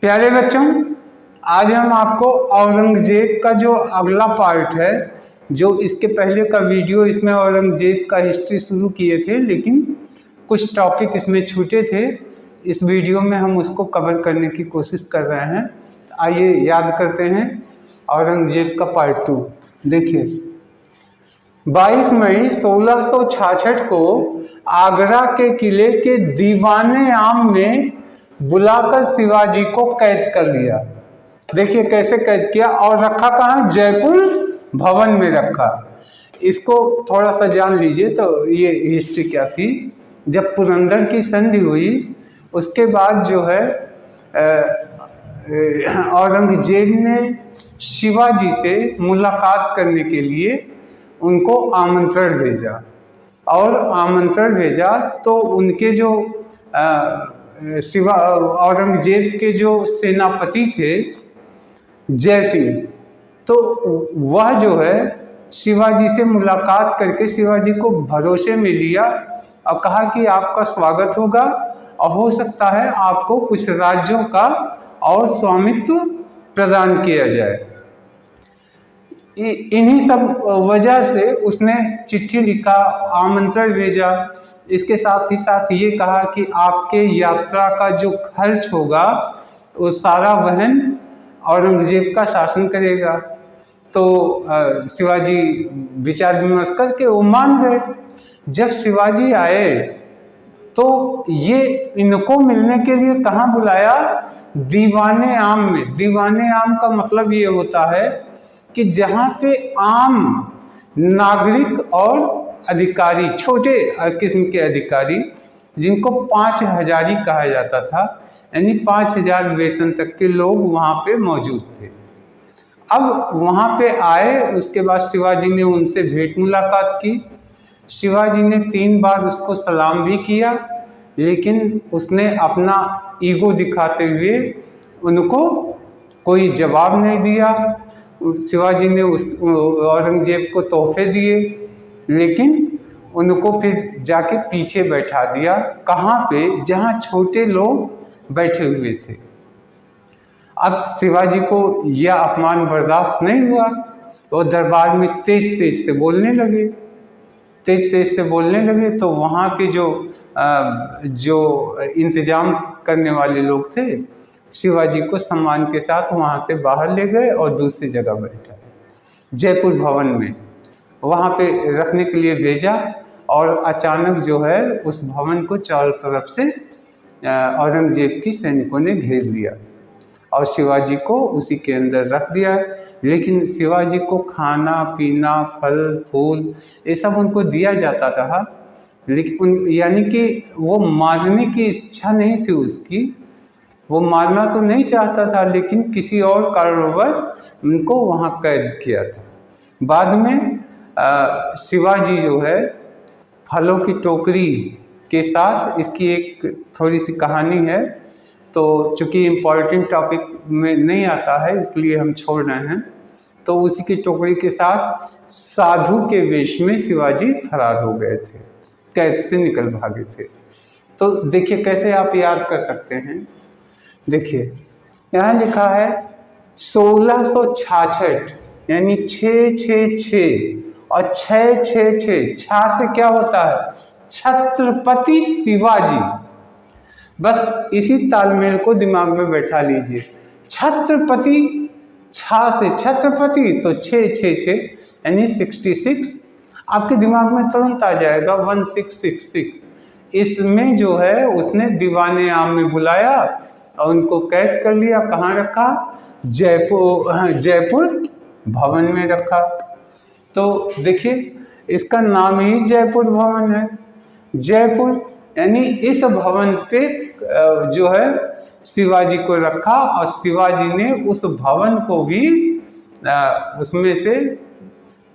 प्यारे बच्चों, आज हम आपको औरंगजेब का जो अगला पार्ट है, जो इसके पहले का वीडियो इसमें औरंगजेब का हिस्ट्री शुरू किए थे, लेकिन कुछ टॉपिक इसमें छूटे थे। इस वीडियो में हम उसको कवर करने की कोशिश कर रहे हैं। आइए याद करते हैं औरंगजेब का पार्ट 2। देखिए, 22 मई 1666 को आगरा के किले के दीवाने आम में बुलाकर शिवाजी को कैद कर लिया। देखिए कैसे कैद किया और रखा कहाँ? जयपुर भवन में रखा। इसको थोड़ा सा जान लीजिए तो ये हिस्ट्री क्या थी। जब पुरंदर की संधि हुई उसके बाद जो है औरंगजेब ने शिवाजी से मुलाकात करने के लिए उनको आमंत्रण भेजा, और आमंत्रण भेजा तो उनके जो औरंगजेब के जो सेनापति थे जय सिंह, तो वह जो है शिवाजी से मुलाकात करके शिवाजी को भरोसे में लिया और कहा कि आपका स्वागत होगा और हो सकता है आपको कुछ राज्यों का और स्वामित्व प्रदान किया जाए। इन्हीं सब वजह से उसने चिट्ठी लिखा, आमंत्रण भेजा। इसके साथ ही साथ ये कहा कि आपके यात्रा का जो खर्च होगा वो सारा वहन औरंगजेब का शासन करेगा। तो शिवाजी विचार विमर्श करके वो मान गए। जब शिवाजी आए तो ये इनको मिलने के लिए कहाँ बुलाया? दीवाने आम में। दीवाने आम का मतलब ये होता है कि जहाँ पे आम नागरिक और अधिकारी, छोटे किस्म के अधिकारी, जिनको 5000 कहा जाता था, यानी 5000 वेतन तक के लोग वहाँ पे मौजूद थे। अब वहाँ पे आए, उसके बाद शिवाजी ने उनसे भेंट मुलाकात की। शिवाजी ने 3 बार उसको सलाम भी किया, लेकिन उसने अपना ईगो दिखाते हुए उनको कोई जवाब नहीं दिया। शिवाजी ने औरंगजेब को तोहफे दिए, लेकिन उनको फिर जाके पीछे बैठा दिया। कहाँ पे? जहाँ छोटे लोग बैठे हुए थे। अब शिवाजी को यह अपमान बर्दाश्त नहीं हुआ, वो दरबार में तेज तेज से बोलने लगे। तेज तेज से बोलने लगे तो वहाँ के जो इंतजाम करने वाले लोग थे, शिवाजी को सम्मान के साथ वहाँ से बाहर ले गए और दूसरी जगह बैठा, जयपुर भवन में वहाँ पे रखने के लिए भेजा। और अचानक जो है उस भवन को चारों तरफ से औरंगजेब की सैनिकों ने घेर लिया और शिवाजी को उसी के अंदर रख दिया। लेकिन शिवाजी को खाना पीना, फल फूल, ये सब उनको दिया जाता था, लेकिन यानी कि वो मारने की इच्छा नहीं थी उसकी। वो मारना तो नहीं चाहता था, लेकिन किसी और कारणवश उनको वहाँ कैद किया था। बाद में शिवाजी जो है फलों की टोकरी के साथ, इसकी एक थोड़ी सी कहानी है, तो चूँकि इम्पॉर्टेंट टॉपिक में नहीं आता है इसलिए हम छोड़ रहे हैं। तो उसी की टोकरी के साथ साधु के वेश में शिवाजी फरार हो गए थे, कैद से निकल भागे थे। तो देखिए कैसे आप याद कर सकते हैं। देखिए यहाँ लिखा है 1666, यानी 666 और 666, छा से क्या होता है? छत्रपति शिवाजी। बस इसी तालमेल को दिमाग में बैठा लीजिए। छत्रपति, छा से छत्रपति, तो 666 यानी 66। आपके दिमाग में तुरंत आ जाएगा 1666। इसमें जो है उसने दीवाने आम में बुलाया और उनको कैद कर लिया। कहाँ रखा? जयपुर भवन में रखा। तो देखिए इसका नाम ही जयपुर भवन है। जयपुर यानी इस भवन पे जो है शिवाजी को रखा, और शिवाजी ने उस भवन को भी उसमें से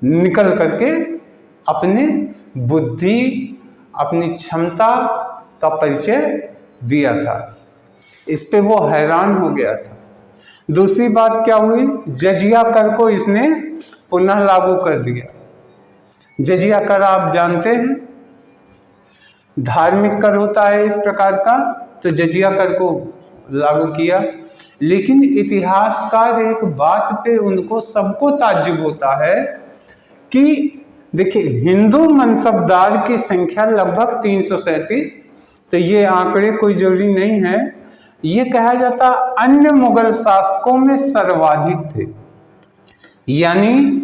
निकल करके अपने बुद्धि, अपनी क्षमता का परिचय दिया था। इस पे वो हैरान हो गया था। दूसरी बात क्या हुई? जजिया कर को इसने पुनः लागू कर दिया। जजिया कर आप जानते हैं, धार्मिक कर होता है एक प्रकार का, तो जजिया कर को लागू किया। लेकिन इतिहासकार एक बात पे उनको सबको ताज्जुब होता है कि देखिए, हिंदू मनसबदार की संख्या लगभग 337, तो ये आंकड़े कोई जरूरी नहीं है। ये कहा जाता अन्य मुगल शासकों में सर्वाधिक थे, यानी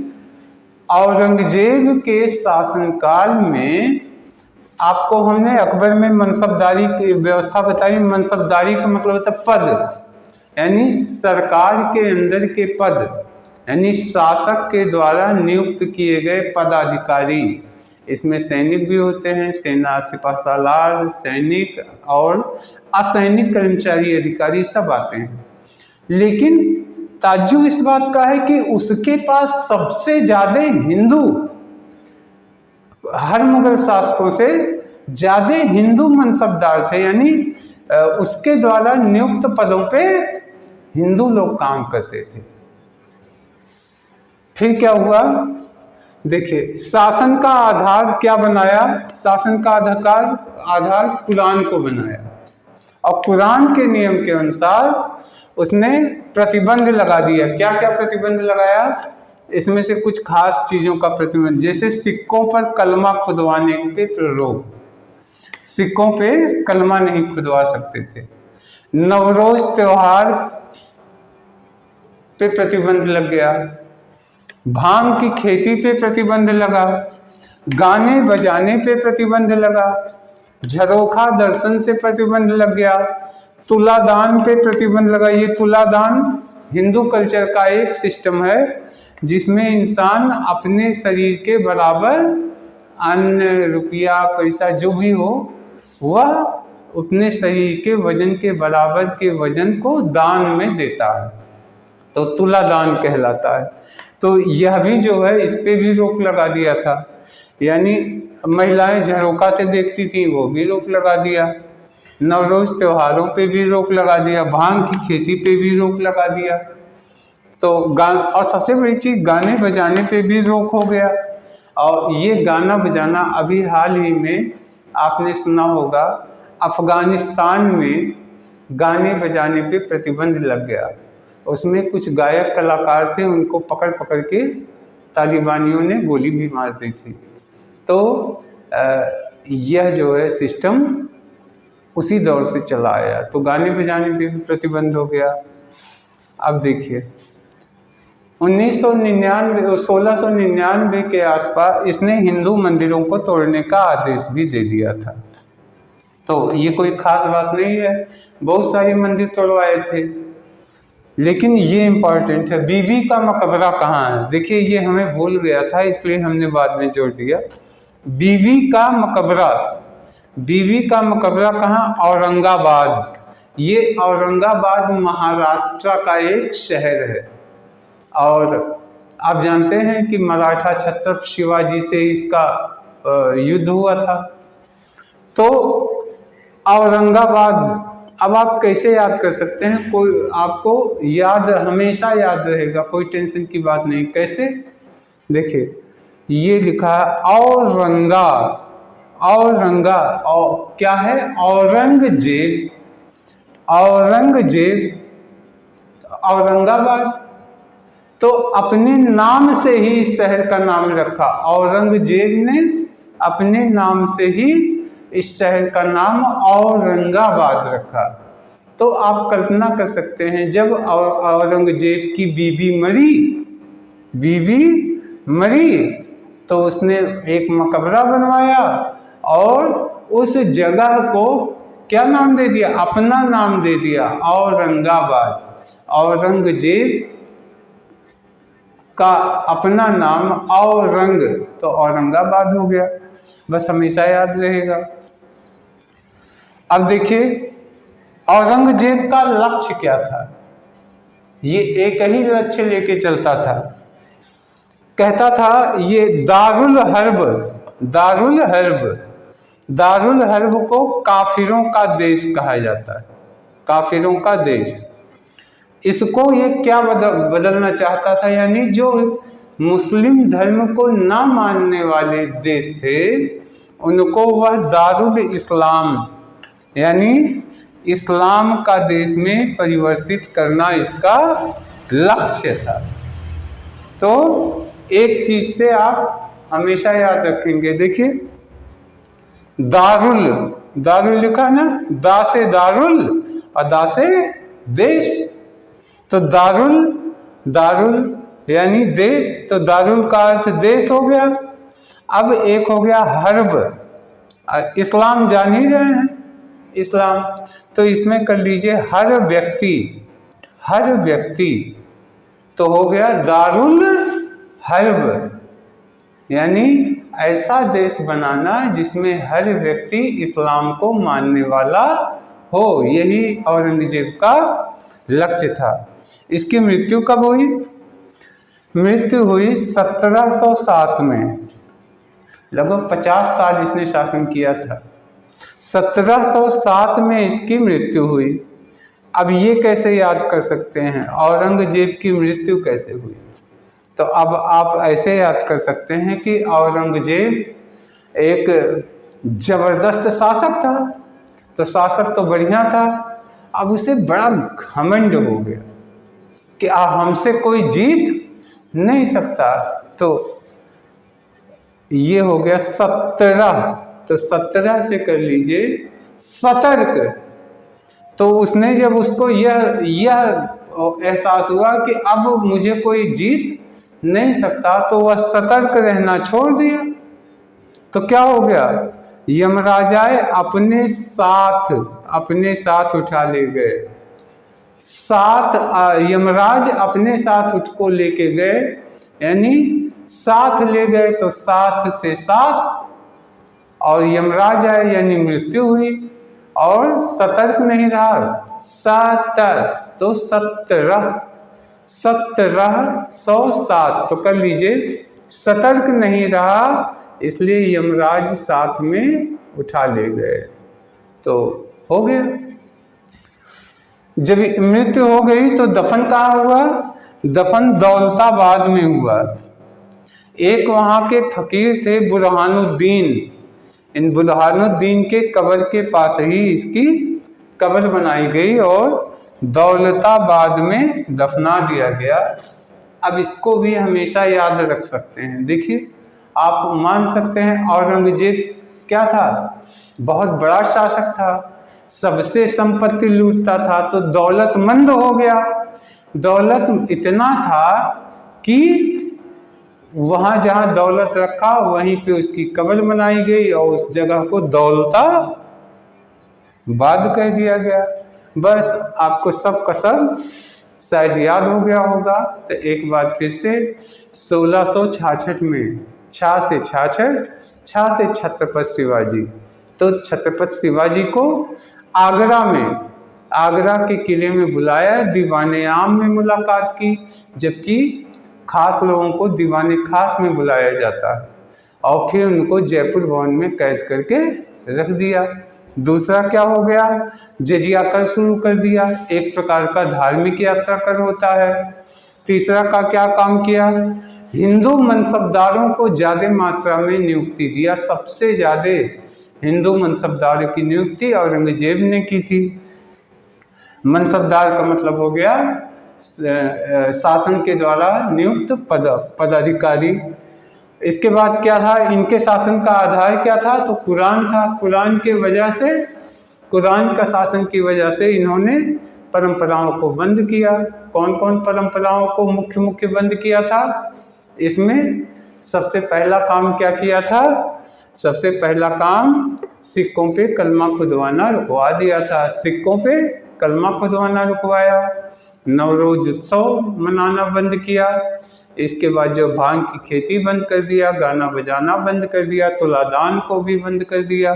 औरंगजेब के शासनकाल में आपको हमने अकबर में मनसबदारी की व्यवस्था बताई। मनसबदारी का मतलब होता है पद, यानी सरकार के अंदर के पद, यानी शासक के द्वारा नियुक्त किए गए पदाधिकारी। इसमें सैनिक भी होते हैं, सेना सिपाहसालार, सैनिक और असैनिक कर्मचारी अधिकारी सब आते हैं। लेकिन ताज्जुब इस बात का है कि उसके पास सबसे ज्यादा हिंदू, हर मुगल शासकों से ज्यादा हिंदू मनसबदार थे, यानी उसके द्वारा नियुक्त पदों पे हिंदू लोग काम करते थे। फिर क्या हुआ, देखिए शासन का आधार क्या बनाया, शासन का आधार कुरान को बनाया, और कुरान के नियम के अनुसार उसने प्रतिबंध लगा दिया। क्या क्या प्रतिबंध लगाया, इसमें से कुछ खास चीजों का प्रतिबंध, जैसे सिक्कों पर कलमा खुदवाने पे रोक, सिक्कों पे कलमा नहीं खुदवा सकते थे। नवरोज त्योहार पे प्रतिबंध लग गया, भांग की खेती पे प्रतिबंध लगा, गाने बजाने पे प्रतिबंध लगा, झरोखा दर्शन से प्रतिबंध लग गया, तुलादान पे प्रतिबंध लगा। ये तुलादान हिंदू कल्चर का एक सिस्टम है जिसमें इंसान अपने शरीर के बराबर अन्न, रुपया, पैसा जो भी हो वह अपने शरीर के वजन के बराबर के वजन को दान में देता है, तो तुलादान कहलाता है। तो यह भी जो है इस पे भी रोक लगा दिया था, यानी महिलाएं झरोका से देखती थी वो भी रोक लगा दिया, नवरोज त्योहारों पे भी रोक लगा दिया, भांग की खेती पे भी रोक लगा दिया। तो और सबसे बड़ी चीज गाने बजाने पे भी रोक हो गया। और ये गाना बजाना अभी हाल ही में आपने सुना होगा, अफगानिस्तान में गाने बजाने पे प्रतिबंध लग गया। उसमें कुछ गायक कलाकार थे, उनको पकड़ पकड़ के तालिबानियों ने गोली भी मार दी थी। तो यह जो है सिस्टम उसी दौर से चला आया, तो गाने बजाने पे भी प्रतिबंध हो गया। अब देखिए 1699 के आसपास इसने हिंदू मंदिरों को तोड़ने का आदेश भी दे दिया था। तो ये कोई खास बात नहीं है, बहुत सारे मंदिर तोड़वाए थे। लेकिन ये इम्पॉर्टेंट है, बीबी का मकबरा कहाँ है। देखिए ये हमें भूल गया था, इसलिए हमने बाद में जोड़ दिया। बीबी का मकबरा कहाँ, औरंगाबाद। ये औरंगाबाद महाराष्ट्र का एक शहर है। और आप जानते हैं कि मराठा छत्रपति शिवाजी से इसका युद्ध हुआ था। तो औरंगाबाद, अब आप कैसे याद कर सकते हैं, कोई आपको याद हमेशा याद रहेगा, कोई टेंशन की बात नहीं। कैसे, देखिए ये लिखा है औरंगा, और क्या है, औरंगजेब, औरंगाबाद। तो अपने नाम से ही इस शहर का नाम रखा, औरंगजेब ने अपने नाम से ही इस शहर का नाम औरंगाबाद रखा। तो आप कल्पना कर सकते हैं, जब औरंगजेब की बीबी मरी तो उसने एक मकबरा बनवाया और उस जगह को क्या नाम दे दिया, अपना नाम दे दिया, औरंगाबाद। औरंगजेब का अपना नाम औरंग, तो औरंगाबाद हो गया, बस हमेशा याद रहेगा। अब देखिए औरंगजेब का लक्ष्य क्या था, ये एक ही लक्ष्य लेके चलता था। कहता था ये दारुल हर्ब को काफिरों का देश कहा जाता है, काफिरों का देश। इसको ये क्या बदलना चाहता था, यानी जो मुस्लिम धर्म को ना मानने वाले देश थे उनको वह दारुल इस्लाम यानी इस्लाम का देश में परिवर्तित करना इसका लक्ष्य था। तो एक चीज से आप हमेशा याद रखेंगे, देखिए दारुल, दारुल लिखा ना, दा से दारुल और दा से देश। तो दारुल, दारुल यानी देश, तो दारुल का अर्थ देश हो गया। अब एक हो गया हर्ब, इस्लाम जान ही रहे हैं इस्लाम, तो इसमें कर लीजिए हर व्यक्ति, हर व्यक्ति, तो हो गया दारुल हर्ब, यानी ऐसा देश बनाना जिसमें हर व्यक्ति इस्लाम को मानने वाला हो, यही औरंगजेब का लक्ष्य था। इसकी मृत्यु कब हुई? मृत्यु हुई 1707 में, लगभग 50 साल इसने शासन किया था। 1707 में इसकी मृत्यु हुई। अब ये कैसे याद कर सकते हैं औरंगजेब की मृत्यु कैसे हुई? तो अब आप ऐसे याद कर सकते हैं कि औरंगजेब एक जबरदस्त शासक था, तो शासक तो बढ़िया था, अब उसे बड़ा घमंड हो गया कि हमसे कोई जीत नहीं सकता। तो ये हो गया 17, तो 17 से कर लीजिए सतर्क। तो उसने जब उसको यह एहसास हुआ कि अब मुझे कोई जीत नहीं सकता, तो वह सतर्क रहना छोड़ दिया। तो क्या हो गया? यमराजाए अपने साथ उठा ले गए, यमराज अपने साथ उसको लेके गए, यानी साथ ले गए, तो साथ से साथ, और यमराज आए यानी मृत्यु हुई, और सतर्क नहीं रहा, सतर्क, तो 17, 107, तो कर लीजिए सतर्क नहीं रहा, इसलिए यमराज साथ में उठा ले गए। तो हो गया। जब मृत्यु हो गई तो दफन कहाँ हुआ? दफन दौलताबाद में हुआ। एक वहाँ के फकीर थे बुरहानुद्दीन, इन बुरहानुद्दीन के कब्र के पास ही इसकी कब्र बनाई गई और दौलताबाद में दफना दिया गया। अब इसको भी हमेशा याद रख सकते हैं। देखिए आप मान सकते हैं औरंगजेब क्या था? बहुत बड़ा शासक था, सबसे संपत्ति लूटता था, तो दौलतमंद हो गया। दौलत इतना था कि वहाँ जहाँ दौलत रखा वहीं पे उसकी कब्र बनाई गई और उस जगह को दौलताबाद कह दिया गया। बस आपको सब का सब शायद याद हो गया होगा। तो एक बार फिर से 1666 में, 6 से छत्रपति शिवाजी, तो छत्रपति शिवाजी को आगरा में, आगरा के किले में बुलाया, दीवाने आम में मुलाकात की, जबकि खास लोगों को दीवाने खास में बुलाया जाता है, और फिर उनको जयपुर भवन में कैद करके रख दिया। दूसरा क्या हो गया? जजिया कर शुरू कर दिया, एक प्रकार का धार्मिक यात्रा कर होता है। तीसरा का क्या काम किया? हिंदू मनसबदारों को ज़्यादा मात्रा में नियुक्ति दिया। सबसे ज़्यादा हिंदू मनसबदारों की नियुक्ति औरंगजेब ने की थी। मनसबदार का मतलब हो गया शासन के द्वारा नियुक्त पदाधिकारी। इसके बाद क्या था? इनके शासन का आधार क्या था? तो कुरान था। कुरान के वजह से, कुरान का शासन की वजह से इन्होंने परंपराओं को बंद किया। कौन कौन परंपराओं को मुख्य बंद किया था? इसमें सबसे पहला काम क्या किया था? सबसे पहला काम सिक्कों पे कलमा खुदवाना रुकवा दिया था। सिक्कों पे कलमा खुदवाना रुकवाया। नवरोज उत्सव मनाना बंद किया। इसके बाद जो भांग की खेती बंद कर दिया, गाना बजाना बंद कर दिया, तुलादान को भी बंद कर दिया।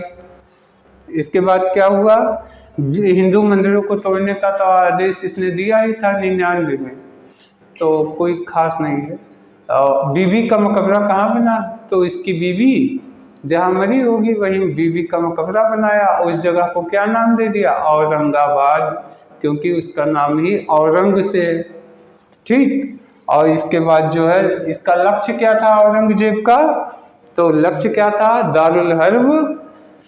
इसके बाद क्या हुआ? हिंदू मंदिरों को तोड़ने का तो आदेश इसने दिया ही था 99 में, तो कोई खास नहीं है। बीबी का मकबरा कहाँ बना? तो इसकी बीबी जहाँ मरी होगी वहीं बीबी का मकबरा बनाया। उस जगह को क्या नाम दे दिया? औरंगाबाद, क्योंकि उसका नाम ही औरंग से है। ठीक। और इसके बाद जो है इसका लक्ष्य क्या था औरंगजेब का? तो लक्ष्य क्या था? दारुल हर्ब,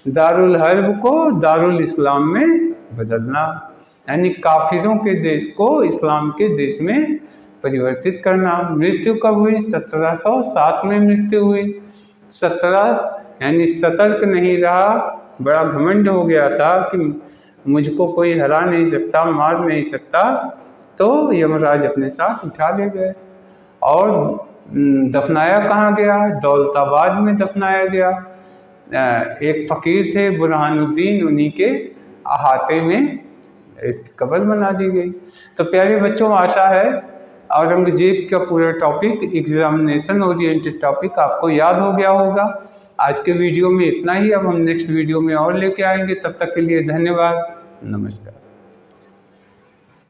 दारुल हर्ब को दारुल इस्लाम में बदलना, यानी काफिरों के देश को इस्लाम के देश में परिवर्तित करना। मृत्यु कब हुई? 1707 में मृत्यु हुई। 17 यानी सतर्क नहीं रहा, बड़ा घमंड हो गया था कि मुझको कोई हरा नहीं सकता, मार नहीं सकता, तो यमराज अपने साथ उठा ले गए। और दफनाया कहाँ गया? दौलताबाद में दफनाया गया। एक फकीर थे बुरहानुद्दीन, उन्हीं के अहाते में इसकी कब्र बना दी गई। तो प्यारे बच्चों, आशा है औरंगजेब का पूरा टॉपिक, एग्जामिनेशन ओरिएंटेड टॉपिक आपको याद हो गया होगा। आज के वीडियो में इतना ही। अब हम नेक्स्ट वीडियो में और लेके आएंगे। तब तक के लिए धन्यवाद, नमस्कार।